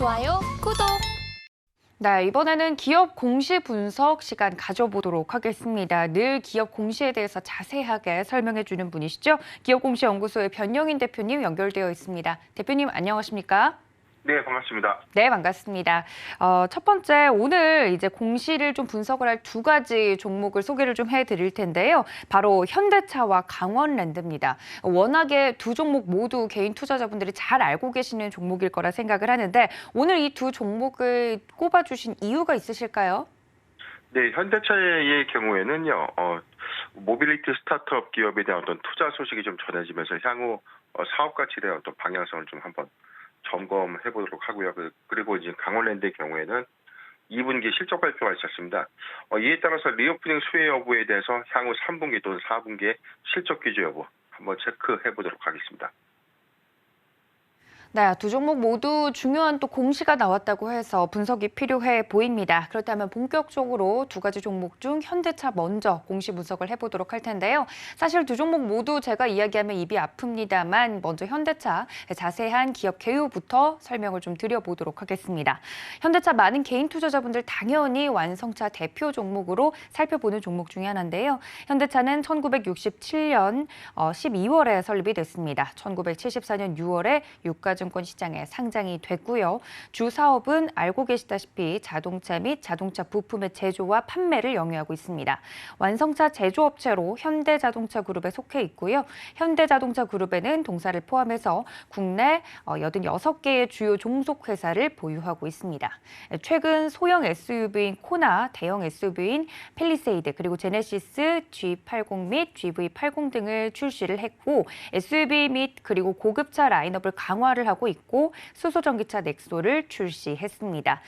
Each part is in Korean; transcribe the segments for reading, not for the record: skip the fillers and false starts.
좋아요, 구독! 네, 이번에는 기업 공시 분석 시간 가져보도록 하겠습니다. 늘 기업 공시에 대해서 자세하게 설명해 주는 분이시죠. 기업공시연구소의 변영인 대표님 연결되어 있습니다. 대표님 안녕하십니까? 네, 반갑습니다. 네, 반갑습니다. 첫 번째, 오늘 이제 공시를 좀 분석을 할 두 가지 종목을 소개를 좀 해드릴 텐데요. 바로 현대차와 강원랜드입니다. 워낙에 두 종목 모두 개인 투자자분들이 잘 알고 계시는 종목일 거라 생각을 하는데 오늘 이 두 종목을 꼽아주신 이유가 있으실까요? 네, 현대차의 경우에는요, 모빌리티 스타트업 기업에 대한 어떤 투자 소식이 좀 전해지면서 향후 사업 가치에 대한 어떤 방향성을 좀 한번 점검해 보도록 하고요. 그리고 이제 강원랜드의 경우에는 2분기 실적 발표가 있었습니다. 이에 따라서 리오프닝 수혜 여부에 대해서 향후 3분기 또는 4분기의 실적 기조 여부 한번 체크해 보도록 하겠습니다. 네, 두 종목 모두 중요한 또 공시가 나왔다고 해서 분석이 필요해 보입니다. 그렇다면 본격적으로 두 가지 종목 중 현대차 먼저 공시 분석을 해보도록 할 텐데요. 사실 두 종목 모두 제가 이야기하면 입이 아픕니다만 먼저 현대차 자세한 기업 개요부터 설명을 좀 드려보도록 하겠습니다. 현대차 많은 개인 투자자분들 당연히 완성차 대표 종목으로 살펴보는 종목 중에 하나인데요. 현대차는 1967년 12월에 설립이 됐습니다. 1974년 6월에 유가증권 시장에 상장이 됐고요. 주 사업은 알고 계시다시피 자동차 및 자동차 부품의 제조와 판매를 영위하고 있습니다. 완성차 제조업체로 현대자동차 그룹에 속해 있고요. 현대자동차 그룹에는 동사를 포함해서 국내 86개의 주요 종속 회사를 보유하고 있습니다. 최근 소형 SUV인 코나, 대형 SUV인 팰리세이드, 그리고 제네시스 G80 및 GV80 등을 출시를 했고 SUV 및 그리고 고급차 라인업을 강화를 하고 있고 수소전기차 넥소를 출시했습니다.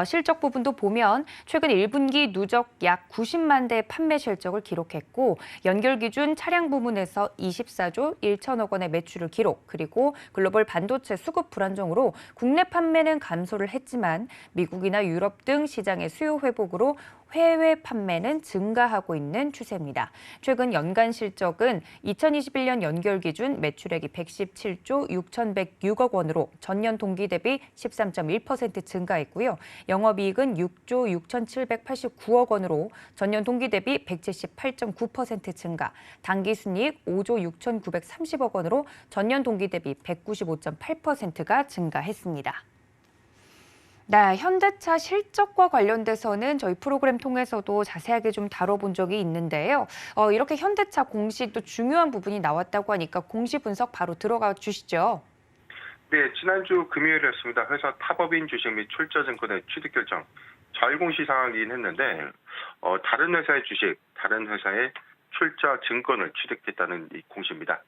실적 부분도 보면 최근 1분기 누적 약 90만 대 판매 실적을 기록했고 연결 기준 차량 부문에서 24조 1천억 원의 매출을 기록, 그리고 글로벌 반도체 수급 불안정으로 국내 판매는 감소를 했지만 미국이나 유럽 등 시장의 수요 회복으로 해외 판매는 증가하고 있는 추세입니다. 최근 연간 실적은 2021년 연결 기준 매출액이 117조 6,106억 원으로 전년 동기 대비 13.1% 증가했고요. 영업이익은 6조 6,789억 원으로 전년 동기 대비 178.9% 증가, 당기순이익 5조 6,930억 원으로 전년 동기 대비 195.8%가 증가했습니다. 네, 현대차 실적과 관련돼서는 저희 프로그램 통해서도 자세하게 좀 다뤄본 적이 있는데요. 이렇게 현대차 공시도 중요한 부분이 나왔다고 하니까 공시 분석 바로 들어가 주시죠. 네, 지난주 금요일이었습니다. 회사 타법인 주식 및 출자증권의 취득 결정 자율공시 상황이긴 했는데 다른 회사의 주식, 다른 회사의 출자 증권을 취득했다는 이 공시입니다.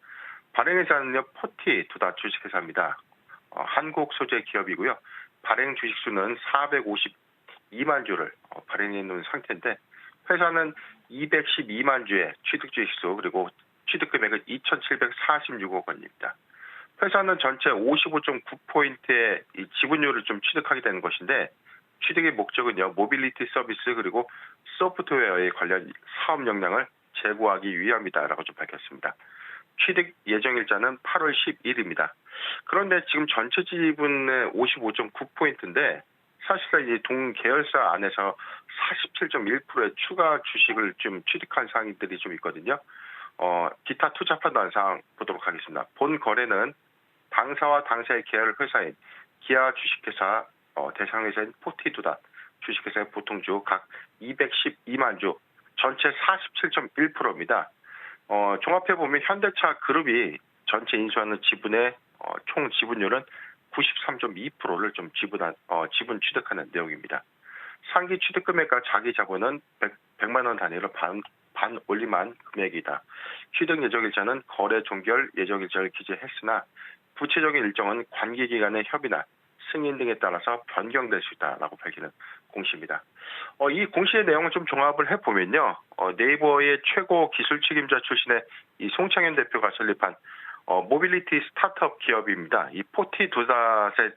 발행회사는요, 포티 두다 주식회사입니다. 한국 소재 기업이고요. 발행 주식수는 452만 주를 발행해 놓은 상태인데 회사는 212만 주의 취득 주식수, 그리고 취득 금액은 2,746억 원입니다. 회사는 전체 55.9포인트의 이 지분율을 좀 취득하게 되는 것인데 취득의 목적은요, 모빌리티 서비스 그리고 소프트웨어에 관련 사업 역량을 제고하기 위함이다라고 좀 밝혔습니다. 취득 예정일자는 8월 10일입니다. 그런데 지금 전체 지분의 55.9포인트인데 사실상 이제 동 계열사 안에서 47.1%의 추가 주식을 좀 취득한 사항들이 좀 있거든요. 기타 투자 판단 사항 보도록 하겠습니다. 본 거래는 당사와 당사의 계열 회사인 기아 주식회사, 대상회사인 포티두다 주식회사의 보통주 각 212만 주, 전체 47.1%입니다. 종합해보면 현대차 그룹이 전체 인수하는 지분의 총 지분율은 93.2%를 좀 지분 취득하는 내용입니다. 상기 취득 금액과 자기 자본은 100만 원 단위로 반 올림한 금액이다. 취득 예정일자는 거래 종결 예정일자를 기재했으나 구체적인 일정은 관계기관의 협의나 승인 등에 따라서 변경될 수 있다라고 밝히는 공시입니다. 이 공시의 내용을 좀 종합을 해보면요. 네이버의 최고 기술 책임자 출신의 이 송창현 대표가 설립한 모빌리티 스타트업 기업입니다. 이 포티두닷의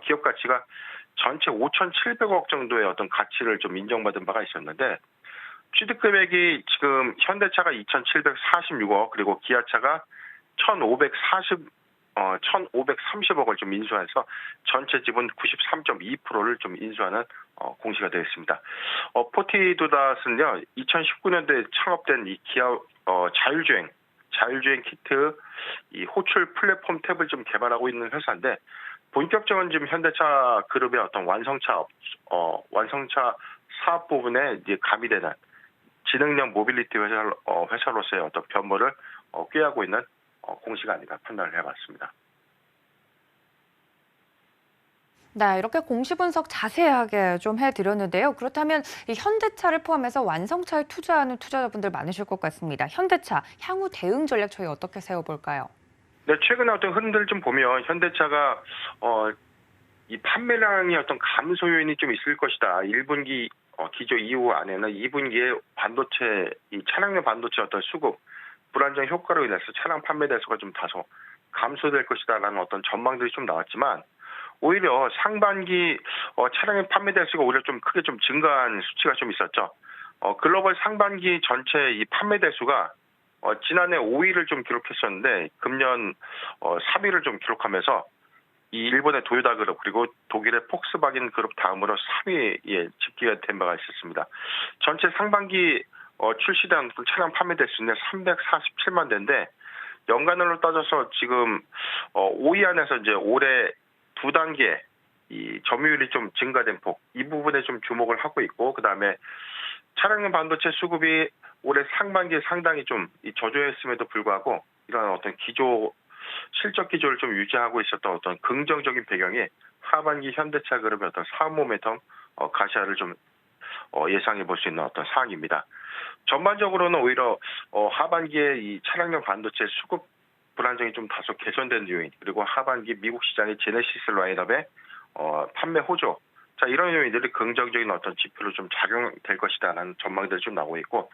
기업 가치가 전체 5,700억 정도의 어떤 가치를 좀 인정받은 바가 있었는데 취득 금액이 지금 현대차가 2,746억, 그리고 기아차가 1,540 1,530억을 좀 인수해서 전체 지분 93.2%를 좀 인수하는 공시가 되었습니다. 포티두닷은요, 2019년도에 창업된 이 기업 자율주행 키트 이 호출 플랫폼 탭을 좀 개발하고 있는 회사인데, 본격적인 지금 현대차 그룹의 어떤 완성차 사업 부분에 이제 가미되는 지능형 모빌리티 회사로서의 어떤 변모를 꾀하고 있는 공시가 아닌가 판단을 해봤습니다. 네, 이렇게 공시 분석 자세하게 좀 해드렸는데요. 그렇다면 이 현대차를 포함해서 완성차에 투자하는 투자자분들 많으실 것 같습니다. 현대차 향후 대응 전략 저희 어떻게 세워볼까요? 네, 최근에 어떤 흐름들을 좀 보면 현대차가 이 판매량이 어떤 감소 요인이 좀 있을 것이다. 1분기 기조 이후 안에는 2분기에 이 차량용 반도체 어떤 수급 불안정 효과로 인해서 차량 판매 대수가 좀 다소 감소될 것이다라는 어떤 전망들이 좀 나왔지만, 오히려 상반기 차량의 판매 대수가 오히려 좀 크게 좀 증가한 수치가 좀 있었죠. 글로벌 상반기 전체 이 판매 대수가 지난해 5위를 좀 기록했었는데 금년 3위를 좀 기록하면서 이 일본의 도요타 그룹 그리고 독일의 폭스바겐 그룹 다음으로 3위에 집계가 된 바가 있었습니다. 전체 상반기 출시된 차량 판매 대수는 347만 대인데, 연간으로 따져서 지금 5위 안에서 이제 올해 2단계 이 점유율이 좀 증가된 폭, 이 부분에 좀 주목을 하고 있고, 그다음에 차량용 반도체 수급이 올해 상반기에 상당히 좀 저조했음에도 불구하고 이런 어떤 실적 기조를 좀 유지하고 있었던 어떤 긍정적인 배경이 하반기 현대차 그룹의 어떤 사업 모멘텀 가시화를 좀 예상해 볼 수 있는 어떤 사항입니다. 전반적으로는 오히려 하반기에 이 차량용 반도체 수급 불안정이 좀 다소 개선된 요인, 그리고 하반기 미국 시장의 제네시스 라인업의 판매 호조, 이런 요인들이 긍정적인 어떤 지표로 좀 작용될 것이다라는 전망들이 좀 나오고 있고,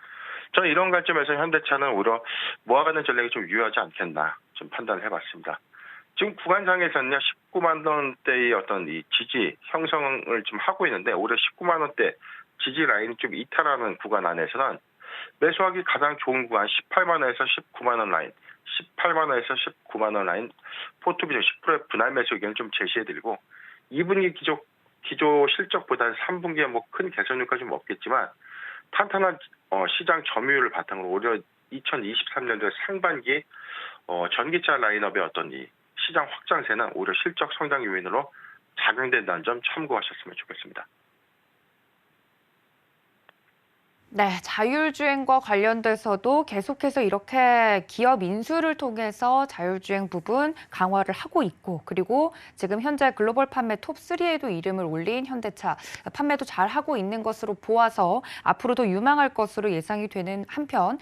저는 이런 관점에서 현대차는 오히려 모아가는 전략이 좀 유효하지 않겠나 좀 판단을 해봤습니다. 지금 구간상에서는요, 19만 원대의 어떤 이 지지 형성을 좀 하고 있는데, 올해 19만 원대 지지 라인이 좀 이탈하는 구간 안에서는 매수하기 가장 좋은 구간 18만 원에서 19만 원 라인, 18만 원에서 19만 원 라인 포트비전 10%의 분할 매수 의견을 좀 제시해드리고, 2분기 기조 실적보다는 3분기에 뭐 큰 개선 효과 좀 없겠지만 탄탄한 시장 점유율을 바탕으로 오히려 2023년도 상반기 전기차 라인업의 어떤 이 시장 확장세는 오히려 실적 성장 요인으로 작용된다는 점 참고하셨으면 좋겠습니다. 네, 자율주행과 관련돼서도 계속해서 이렇게 기업 인수를 통해서 자율주행 부분 강화를 하고 있고, 그리고 지금 현재 글로벌 판매 톱3에도 이름을 올린 현대차 판매도 잘 하고 있는 것으로 보아서 앞으로도 유망할 것으로 예상이 되는 한편,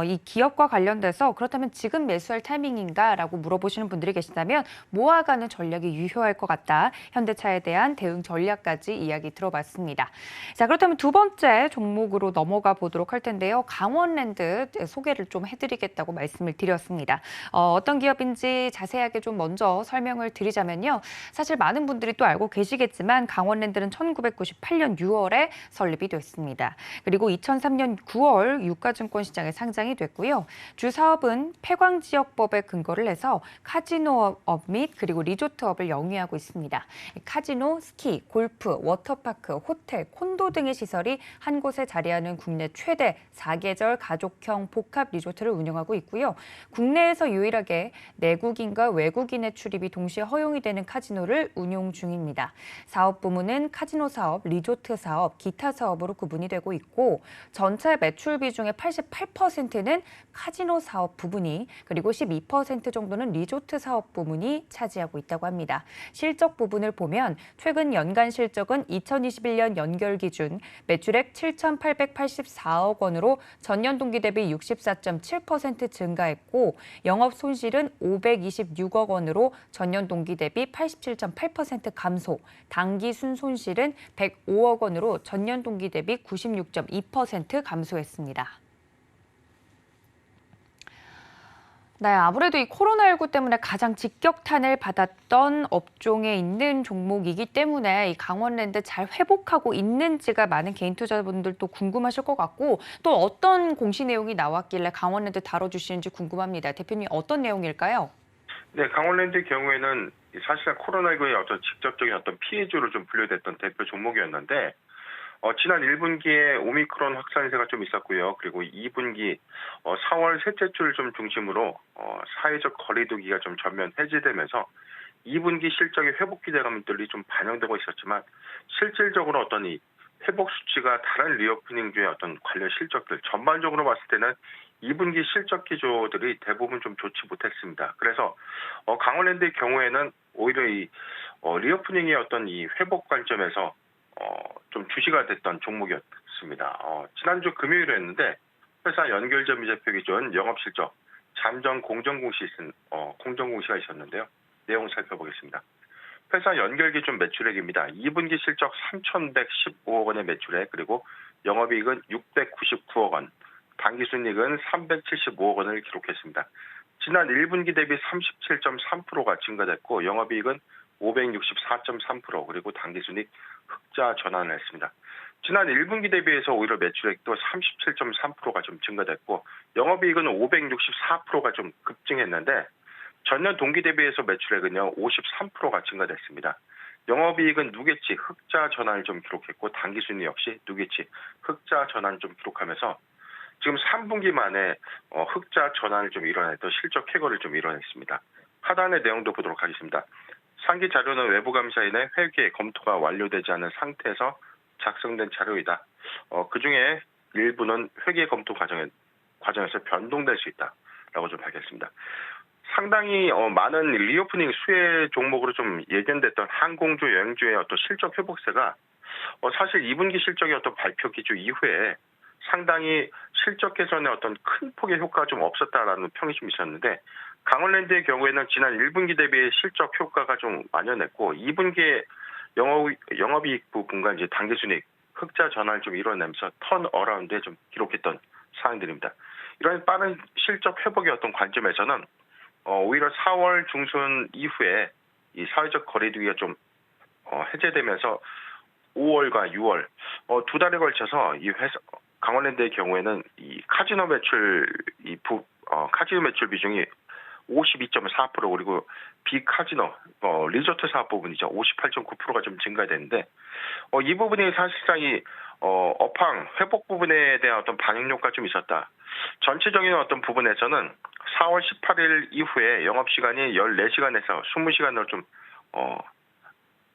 이 기업과 관련돼서 그렇다면 지금 매수할 타이밍인가라고 물어보시는 분들이 계시다면 모아가는 전략이 유효할 것 같다. 현대차에 대한 대응 전략까지 이야기 들어봤습니다. 자, 그렇다면 두 번째 종목으로 넘어가 보도록 할 텐데요. 강원랜드 소개를 좀 해드리겠다고 말씀을 드렸습니다. 어떤 기업인지 자세하게 좀 먼저 설명을 드리자면요. 사실 많은 분들이 또 알고 계시겠지만 강원랜드는 1998년 6월에 설립이 됐습니다. 그리고 2003년 9월 유가증권 시장에 상장이 됐고요. 주 사업은 폐광지역법에 근거를 해서 카지노업 및 그리고 리조트업을 영위하고 있습니다. 카지노, 스키, 골프, 워터파크, 호텔, 콘도 등의 시설이 한 곳에 자리하는 국내 최대 4계절 가족형 복합 리조트를 운영하고 있고요. 국내에서 유일하게 내국인과 외국인의 출입이 동시에 허용이 되는 카지노를 운용 중입니다. 사업 부문은 카지노 사업, 리조트 사업, 기타 사업으로 구분이 되고 있고, 전체 매출 비중의 88%는 카지노 사업 부분이, 그리고 12% 정도는 리조트 사업 부문이 차지하고 있다고 합니다. 실적 부분을 보면 최근 연간 실적은 2021년 연결 기준 매출액 7,884억 원으로 전년 동기 대비 64.7% 증가했고, 영업 손실은 526억 원으로 전년 동기 대비 87.8% 감소, 당기 순손실은 105억 원으로 전년 동기 대비 96.2% 감소했습니다. 네, 아무래도 이 코로나19 때문에 가장 직격탄을 받았던 업종에 있는 종목이기 때문에 이 강원랜드 잘 회복하고 있는지가 많은 개인 투자자분들도 궁금하실 것 같고, 또 어떤 공시 내용이 나왔길래 강원랜드 다뤄주시는지 궁금합니다. 대표님, 어떤 내용일까요? 네, 강원랜드의 경우에는 사실상 코로나19의 어떤 직접적인 어떤 피해주로 좀 분류됐던 대표 종목이었는데, 지난 1분기에 오미크론 확산세가 좀 있었고요. 그리고 2분기 4월 셋째 주 좀 중심으로 사회적 거리두기가 좀 전면 해제되면서 2분기 실적의 회복 기대감들이 좀 반영되고 있었지만, 실질적으로 어떤 이 회복 수치가 다른 리오프닝주의 어떤 관련 실적들 전반적으로 봤을 때는 2분기 실적 기조들이 대부분 좀 좋지 못했습니다. 그래서 강원랜드의 경우에는 오히려 이 리오프닝의 어떤 이 회복 관점에서 좀 주시가 됐던 종목이었습니다. 지난주 금요일이었는데 회사 연결점 미제표 기준 영업실적 잠정 공정공시가 있었는데요. 내용 살펴보겠습니다. 회사 연결 기준 매출액입니다. 2분기 실적 3,115억 원의 매출액, 그리고 영업이익은 699억 원, 당기순이익은 375억 원을 기록했습니다. 지난 1분기 대비 37.3%가 증가됐고, 영업이익은 564.3%, 그리고 당기순이익 흑자 전환을 했습니다. 지난 1분기 대비해서 오히려 매출액도 37.3%가 좀 증가됐고, 영업이익은 564%가 좀 급증했는데, 전년 동기 대비해서 매출액은요 53%가 증가됐습니다. 영업이익은 누계치 흑자 전환을 좀 기록했고, 당기순이 역시 누계치 흑자 전환을 좀 기록하면서 지금 3분기 만에 흑자 전환을 좀 이뤄냈던 실적 쾌거를 좀 이뤄냈습니다. 하단의 내용도 보도록 하겠습니다. 상기 자료는 외부 감사인의 회계 검토가 완료되지 않은 상태에서 작성된 자료이다. 그중에 일부는 회계 검토 과정에서 변동될 수 있다라고 좀 밝혔습니다. 상당히 많은 리오프닝 수혜 종목으로 좀 예견됐던 항공주, 여행주의 어떤 실적 회복세가 사실 2분기 실적의 어떤 발표 기조 이후에 상당히 실적 개선에 어떤 큰 폭의 효과가 좀 없었다라는 평이 좀 있었는데, 강원랜드의 경우에는 지난 1분기 대비의 실적 효과가 좀 만연했고, 2분기에 영업이익 부분과 이제 당기순이익 흑자 전환을 좀 이뤄내면서 턴 어라운드에 좀 기록했던 사항들입니다. 이런 빠른 실적 회복의 어떤 관점에서는 오히려 4월 중순 이후에 이 사회적 거리두기가 좀 해제되면서 5월과 6월 두 달에 걸쳐서 이 회사 강원랜드의 경우에는 이 카지노 매출 카지노 매출 비중이 52.4%, 그리고 비카지노 리조트 사업 부분이죠 58.9%가 좀 증가됐는데, 이 부분이 사실상 이 업황 회복 부분에 대한 어떤 반영 효과가 좀 있었다. 전체적인 어떤 부분에서는 4월 18일 이후에 영업 시간이 14시간에서 20시간으로 좀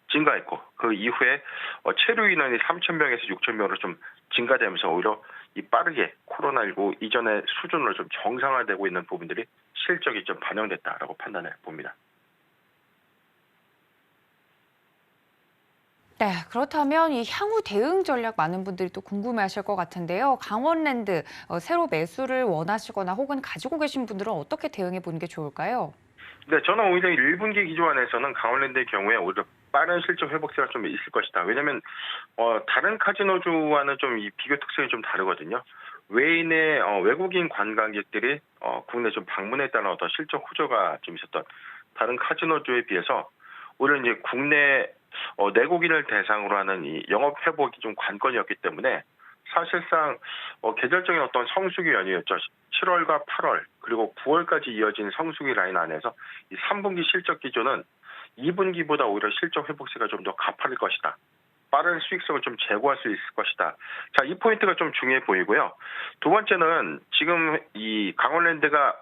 증가했고, 그 이후에 체류 인원이 3,000명에서 6,000명으로 좀 증가되면서 오히려 이 빠르게 코로나19 이전의 수준으로 좀 정상화되고 있는 부분들이 실적이 좀 반영됐다라고 판단해 봅니다. 네, 그렇다면 이 향후 대응 전략 많은 분들이 또 궁금해하실 것 같은데요. 강원랜드 새로 매수를 원하시거나 혹은 가지고 계신 분들은 어떻게 대응해 보는 게 좋을까요? 네, 저는 오히려 1분기 기조 안에서는 강원랜드의 경우에 오히려 빠른 실적 회복세가 좀 있을 것이다. 왜냐하면 다른 카지노주와는 좀 이 비교 특성이 좀 다르거든요. 외국인 관광객들이 국내 좀 방문에 따른 어떤 실적 호조가 좀 있었던 다른 카지노주에 비해서 오히려 이제 국내 내국인을 대상으로 하는 이 영업 회복이 좀 관건이었기 때문에 사실상 계절적인 어떤 성수기 연휴였죠. 7월과 8월 그리고 9월까지 이어진 성수기 라인 안에서 이 3분기 실적 기조는 2분기보다 오히려 실적 회복세가 좀 더 가파를 것이다. 빠른 수익성을 좀 제고할 수 있을 것이다. 자, 이 포인트가 좀 중요해 보이고요. 두 번째는 지금 이 강원랜드가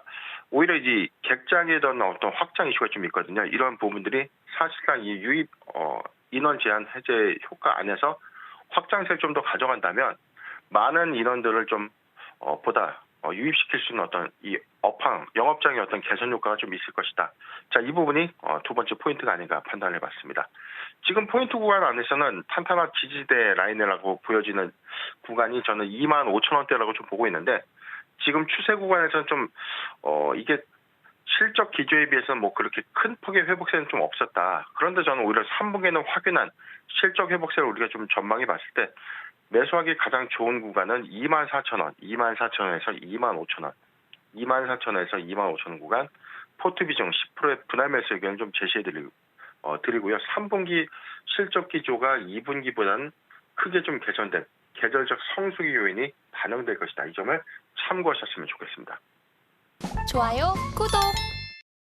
오히려 이 객장에 대한 어떤 확장 이슈가 좀 있거든요. 이런 부분들이 사실상 이 유입 인원 제한 해제 효과 안에서 확장세를 좀 더 가져간다면 많은 인원들을 좀 보다 유입시킬 수 있는 어떤 이 업황, 영업장의 어떤 개선 효과가 좀 있을 것이다. 자, 이 부분이 두 번째 포인트가 아닌가 판단을 해봤습니다. 지금 포인트 구간 안에서는 탄탄한 지지대 라인이라고 보여지는 구간이 저는 25,000원대라고 좀 보고 있는데, 지금 추세 구간에서는 좀 이게 실적 기조에 비해서는 뭐 그렇게 큰 폭의 회복세는 좀 없었다. 그런데 저는 오히려 3분기에는 확연한 실적 회복세를 우리가 좀 전망해 봤을 때 매수하기 가장 좋은 구간은 24,000원, 24,000원에서 25,000원, 24,000원에서 25,000원 구간, 포트 비중 10%의 분할 매수 의견을 좀 제시해 드리고요. 3분기 실적 기조가 2분기보다는 크게 좀 개선된 계절적 성수기 요인이 반영될 것이다. 이 점을 참고하셨으면 좋겠습니다. 좋아요, 구독!